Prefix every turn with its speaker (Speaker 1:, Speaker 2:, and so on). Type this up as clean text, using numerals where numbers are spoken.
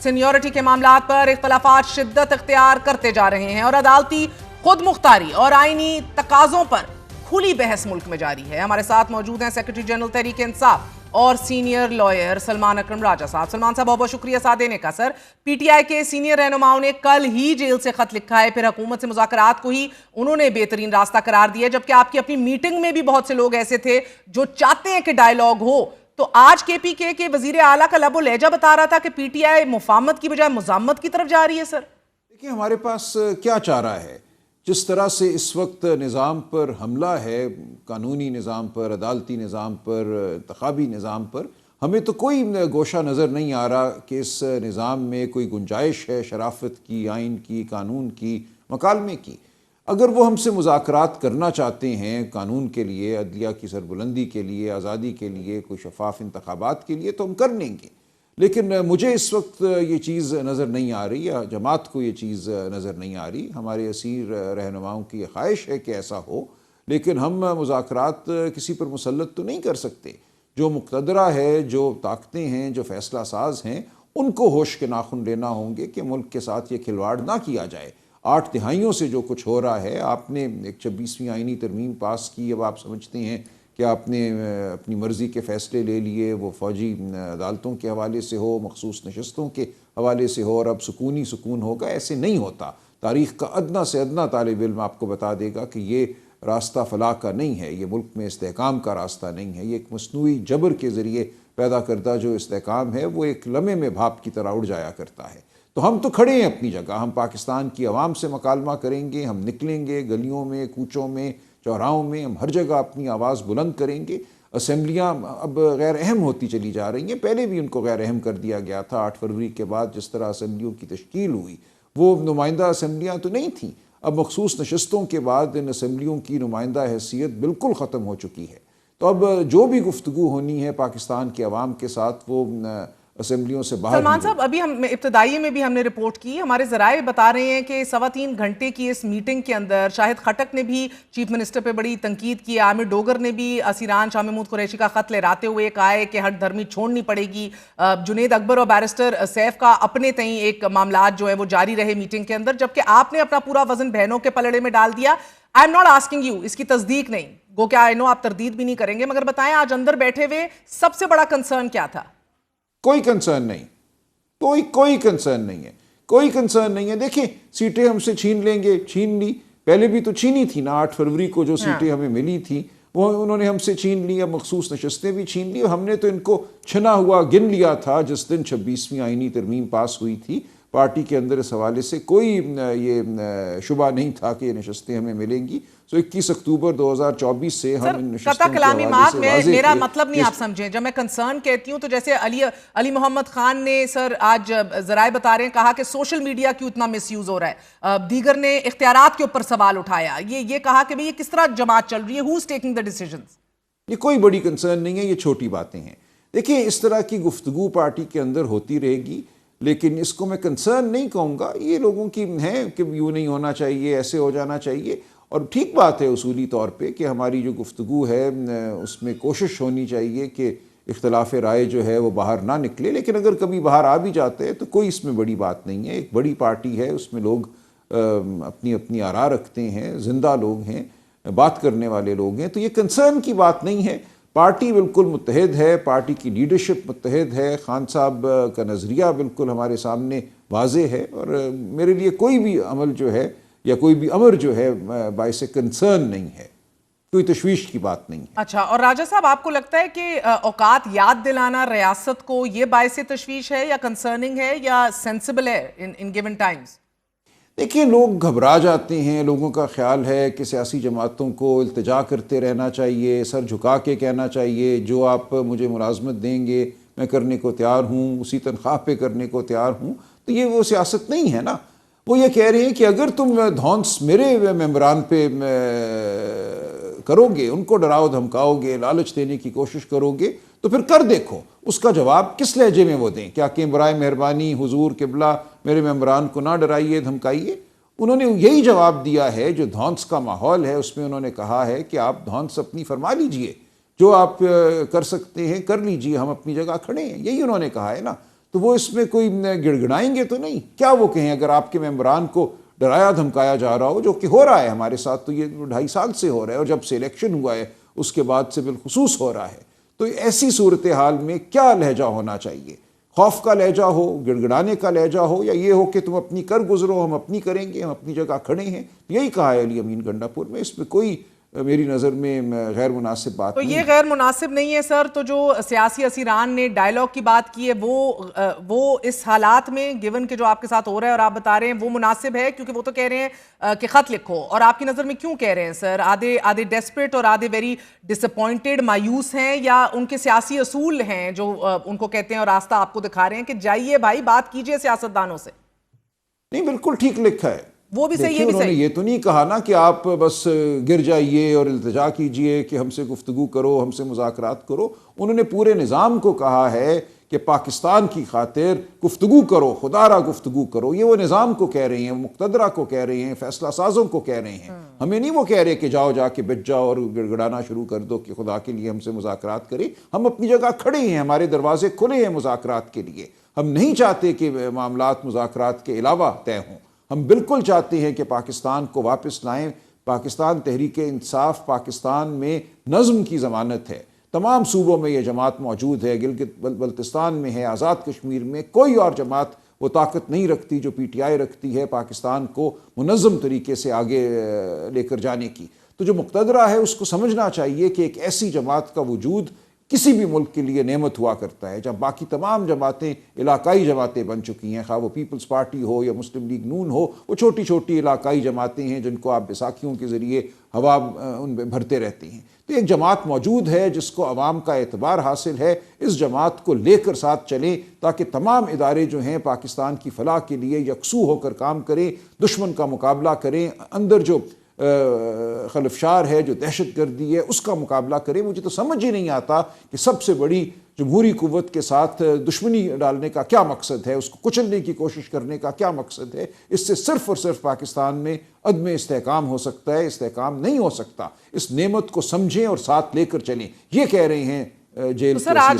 Speaker 1: Seniority کے معاملات پر اختلافات شدت اختیار کرتے جا رہے ہیں اور عدالتی خود مختاری اور آئینی تقاضوں پر کھلی بحث ملک میں جاری ہے. ہمارے ساتھ موجود ہیں سیکرٹری جنرل تحریک انصاف اور سینئر لائر سلمان اکرم راجہ صاحب. سلمان صاحب بہت بہت شکریہ ساتھ دینے کا. سر، پی ٹی آئی کے سینئر رہنماؤں نے کل ہی جیل سے خط لکھا ہے، پھر حکومت سے مذاکرات کو ہی انہوں نے بہترین راستہ قرار دیا، جبکہ آپ کی اپنی میٹنگ میں بھی بہت سے لوگ ایسے تھے جو چاہتے ہیں کہ ڈائیلاگ ہو. تو آج کے پی کے وزیر اعلیٰ کا لب و لہجہ بتا رہا تھا کہ پی ٹی آئی مفاہمت کی بجائے مزاحمت کی طرف جا رہی ہے. سر
Speaker 2: دیکھیں، ہمارے پاس کیا چارہ ہے؟ جس طرح سے اس وقت نظام پر حملہ ہے، قانونی نظام پر، عدالتی نظام پر، انتخابی نظام پر، ہمیں تو کوئی گوشہ نظر نہیں آ رہا کہ اس نظام میں کوئی گنجائش ہے شرافت کی، آئین کی، قانون کی، مکالمے کی. اگر وہ ہم سے مذاکرات کرنا چاہتے ہیں قانون کے لیے، عدلیہ کی سربلندی کے لیے، آزادی کے لیے، کوئی شفاف انتخابات کے لیے، تو ہم کر لیں گے. لیکن مجھے اس وقت یہ چیز نظر نہیں آ رہی، یا جماعت کو یہ چیز نظر نہیں آ رہی. ہمارے اسیر رہنماؤں کی یہ خواہش ہے کہ ایسا ہو، لیکن ہم مذاکرات کسی پر مسلط تو نہیں کر سکتے. جو مقتدرہ ہے، جو طاقتیں ہیں، جو فیصلہ ساز ہیں، ان کو ہوش کے ناخن لینا ہوں گے کہ ملک کے ساتھ یہ کھلواڑ نہ کیا جائے. 8 دہائیوں سے جو کچھ ہو رہا ہے، آپ نے ایک 26ویں آئینی ترمیم پاس کی، اب آپ سمجھتے ہیں کہ آپ نے اپنی مرضی کے فیصلے لے لیے، وہ فوجی عدالتوں کے حوالے سے ہو، مخصوص نشستوں کے حوالے سے ہو، اور اب سکون ہی سکون ہوگا. ایسے نہیں ہوتا. تاریخ کا ادنیٰ سے ادنیٰ طالب علم آپ کو بتا دے گا کہ یہ راستہ فلاح کا نہیں ہے، یہ ملک میں استحکام کا راستہ نہیں ہے. یہ ایک مصنوعی جبر کے ذریعے پیدا کردہ جو استحکام ہے، وہ ایک لمحے میں بھاپ کی طرح اڑ جایا کرتا ہے. تو ہم تو کھڑے ہیں اپنی جگہ. ہم پاکستان کی عوام سے مکالمہ کریں گے، ہم نکلیں گے گلیوں میں، کوچوں میں، چوراہوں میں، ہم ہر جگہ اپنی آواز بلند کریں گے. اسمبلیاں اب غیر اہم ہوتی چلی جا رہی ہیں. پہلے بھی ان کو غیر اہم کر دیا گیا تھا. 8 فروری کے بعد جس طرح اسمبلیوں کی تشکیل ہوئی، وہ نمائندہ اسمبلیاں تو نہیں تھیں. اب مخصوص نشستوں کے بعد ان اسمبلیوں کی نمائندہ حیثیت بالکل ختم ہو چکی ہے. تو اب جو بھی گفتگو ہونی ہے پاکستان کے عوام کے ساتھ، وہ اسمبلیوں سے باہر.
Speaker 1: سلمان صاحب، ابھی ہم ابتدائی میں بھی ہم نے رپورٹ کی، ہمارے ذرائع بتا رہے ہیں کہ 3.25 گھنٹے کی اس میٹنگ کے اندر شاہد خٹک نے بھی چیف منسٹر پہ بڑی تنقید کی، عامر ڈوگر نے بھی اسیران شاہ محمود قریشی کا خط لہراتے ہوئے کہا ہے کہ ہٹ دھرمی چھوڑنی پڑے گی. جنید اکبر اور بیرسٹر سیف کا اپنے تئیں ایک معاملات جو ہے وہ جاری رہے میٹنگ کے اندر، جبکہ آپ نے اپنا پورا وزن بہنوں کے پلڑے میں ڈال دیا. I am not asking you, اس کی تصدیق نہیں گو کہ آئی نو آپ تردید بھی نہیں کریں گے، مگر بتائیں آج اندر بیٹھے ہوئے سب سے بڑا کنسرن کیا تھا؟
Speaker 2: کوئی کنسرن نہیں، کوئی کنسرن نہیں ہے، کوئی کنسرن نہیں ہے. دیکھیں، سیٹیں ہم سے چھین لیں گے، چھین لی. پہلے بھی تو چھینی تھی نا. 8 فروری کو جو سیٹیں ہمیں ملی تھیں وہ انہوں نے ہم سے چھین لی. اب مخصوص نشستیں بھی چھین لی. ہم نے تو ان کو چھنا ہوا گن لیا تھا جس دن 26ویں آئینی ترمیم پاس ہوئی تھی. پارٹی کے اندر اس حوالے سے کوئی یہ شبہ نہیں تھا کہ یہ نشستیں ہمیں ملیں گی. سو 21 اکتوبر 2024 سے ہم ان نشستوں کے حوالے سے واضح تھے.
Speaker 1: میرا مطلب نہیں آپ سمجھیں، جب میں کنسرن کہتی ہوں تو جیسے علی محمد خان نے سر آج ذرائع بتا رہے ہیں کہا کہ سوشل میڈیا کیوں اتنا مس یوز ہو رہا ہے. دیگر نے اختیارات کے اوپر سوال اٹھایا، یہ کہا کہ یہ کس طرح جماعت چل رہی ہے، who's taking the decisions.
Speaker 2: یہ کوئی بڑی کنسرن نہیں ہے، یہ چھوٹی باتیں ہیں. دیکھیں، اس طرح کی گفتگو پارٹی کے اندر ہوتی رہے گی، لیکن اس کو میں کنسرن نہیں کہوں گا. یہ لوگوں کی ہے کہ یوں نہیں ہونا چاہیے، ایسے ہو جانا چاہیے. اور ٹھیک بات ہے اصولی طور پہ کہ ہماری جو گفتگو ہے اس میں کوشش ہونی چاہیے کہ اختلاف رائے جو ہے وہ باہر نہ نکلے. لیکن اگر کبھی باہر آ بھی جاتے ہیں تو کوئی اس میں بڑی بات نہیں ہے. ایک بڑی پارٹی ہے، اس میں لوگ اپنی اپنی آراء رکھتے ہیں، زندہ لوگ ہیں، بات کرنے والے لوگ ہیں. تو یہ کنسرن کی بات نہیں ہے. پارٹی بالکل متحد ہے، پارٹی کی لیڈرشپ متحد ہے. خان صاحب کا نظریہ بالکل ہمارے سامنے واضح ہے، اور میرے لیے کوئی بھی عمل جو ہے یا کوئی بھی امر جو ہے باعث کنسرن نہیں ہے، کوئی تشویش کی بات نہیں ہے.
Speaker 1: اچھا، اور راجہ صاحب آپ کو لگتا ہے کہ اوقات یاد دلانا ریاست کو یہ باعث تشویش ہے یا کنسرننگ ہے یا سینسیبل ہے ان گیون ٹائمز؟
Speaker 2: دیکھیں، لوگ گھبرا جاتے ہیں. لوگوں کا خیال ہے کہ سیاسی جماعتوں کو التجا کرتے رہنا چاہیے، سر جھکا کے کہنا چاہیے جو آپ مجھے ملازمت دیں گے میں کرنے کو تیار ہوں، اسی تنخواہ پہ کرنے کو تیار ہوں. تو یہ وہ سیاست نہیں ہے نا. وہ یہ کہہ رہے ہیں کہ اگر تم دھونس میرے ممبران پہ کرو گے، ان کو ڈراؤ دھمکاؤ گے، لالچ دینے کی کوشش کرو گے، تو پھر کر دیکھو اس کا جواب کس لہجے میں وہ دیں. کیا کہ برائے مہربانی حضور قبلہ میرے ممبران کو نہ ڈرائیے دھمکائیے. انہوں نے یہی جواب دیا ہے. جو دھونس کا ماحول ہے اس میں انہوں نے کہا ہے کہ آپ دھونس اپنی فرما لیجئے، جو آپ کر سکتے ہیں کر لیجئے، ہم اپنی جگہ کھڑے ہیں. یہی انہوں نے کہا ہے نا. تو وہ اس میں کوئی گڑگڑائیں گے تو نہیں. کیا وہ کہیں اگر آپ کے ممبران کو ڈرایا دھمکایا جا رہا ہو, جو کہ ہو رہا ہے ہمارے ساتھ, تو یہ 2.5 سال سے ہو رہا ہے, اور جب سے الیکشن ہوا ہے اس کے بعد سے بالخصوص ہو رہا ہے. تو ایسی صورتحال میں کیا لہجہ ہونا چاہیے؟ خوف کا لہجہ ہو, گڑگڑانے کا لہجہ ہو, یا یہ ہو کہ تم اپنی کر گزرو, ہم اپنی کریں گے, ہم اپنی جگہ کھڑے ہیں؟ یہی کہا ہے علی امین گنڈا پور میں. اس میں کوئی میری نظر میں غیر مناسب بات
Speaker 1: تو
Speaker 2: نہیں.
Speaker 1: یہ غیر مناسب نہیں ہے سر. تو جو سیاسی اسیران نے ڈائیلاگ کی بات کی ہے وہ اس حالات میں گیون کہ جو آپ کے ساتھ ہو رہا ہے اور آپ بتا رہے ہیں وہ مناسب ہے؟ کیونکہ وہ تو کہہ رہے ہیں کہ خط لکھو, اور آپ کی نظر میں کیوں کہہ رہے ہیں سر؟ آدھے ڈیسپریٹ اور آدھے ویری ڈس اپوائنٹڈ, مایوس ہیں, یا ان کے سیاسی اصول ہیں جو ان کو کہتے ہیں اور راستہ آپ کو دکھا رہے ہیں کہ جائیے بھائی بات کیجئے سیاستدانوں سے؟
Speaker 2: نہیں, بالکل ٹھیک لکھا ہے.
Speaker 1: وہ بھی صحیح, یہ بھی
Speaker 2: انہوں نے
Speaker 1: صحیح.
Speaker 2: یہ تو نہیں کہا نا کہ آپ بس گر جائیے اور التجا کیجئے کہ ہم سے گفتگو کرو, ہم سے مذاکرات کرو. انہوں نے پورے نظام کو کہا ہے کہ پاکستان کی خاطر گفتگو کرو, خدا را گفتگو کرو. یہ وہ نظام کو کہہ رہے ہیں, مقتدرہ کو کہہ رہے ہیں, فیصلہ سازوں کو کہہ رہے ہیں. ہمیں نہیں وہ کہہ رہے کہ جاؤ جا کے بچ جاؤ اور گڑگڑانا شروع کر دو کہ خدا کے لیے ہم سے مذاکرات کریں. ہم اپنی جگہ کھڑے ہیں, ہمارے دروازے کھلے ہیں مذاکرات کے لیے. ہم نہیں چاہتے کہ معاملات مذاکرات کے علاوہ طے ہوں. ہم بالکل چاہتے ہیں کہ پاکستان کو واپس لائیں. پاکستان تحریک انصاف پاکستان میں نظم کی ضمانت ہے. تمام صوبوں میں یہ جماعت موجود ہے, گلگت بلتستان میں ہے, آزاد کشمیر میں. کوئی اور جماعت وہ طاقت نہیں رکھتی جو پی ٹی آئی رکھتی ہے پاکستان کو منظم طریقے سے آگے لے کر جانے کی. تو جو مقتدرہ ہے اس کو سمجھنا چاہیے کہ ایک ایسی جماعت کا وجود کسی بھی ملک کے لیے نعمت ہوا کرتا ہے. جب باقی تمام جماعتیں علاقائی جماعتیں بن چکی ہیں, خواہ وہ پیپلز پارٹی ہو یا مسلم لیگ نون ہو, وہ چھوٹی چھوٹی علاقائی جماعتیں ہیں جن کو آپ بیساکھیوں کے ذریعے ہوا ان میں بھرتے رہتے ہیں. تو ایک جماعت موجود ہے جس کو عوام کا اعتبار حاصل ہے. اس جماعت کو لے کر ساتھ چلیں تاکہ تمام ادارے جو ہیں پاکستان کی فلاح کے لیے یکسو ہو کر کام کریں, دشمن کا مقابلہ کریں, اندر جو خلفشار ہے, جو دہشت گردی ہے, اس کا مقابلہ کریں. مجھے تو سمجھ ہی نہیں آتا کہ سب سے بڑی جمہوری قوت کے ساتھ دشمنی ڈالنے کا کیا مقصد ہے, اس کو کچلنے کی کوشش کرنے کا کیا مقصد ہے. اس سے صرف اور صرف پاکستان میں عدم استحکام ہو سکتا ہے, استحکام نہیں ہو سکتا. اس نعمت کو سمجھیں اور ساتھ لے کر چلیں. یہ کہہ رہے ہیں جیل کے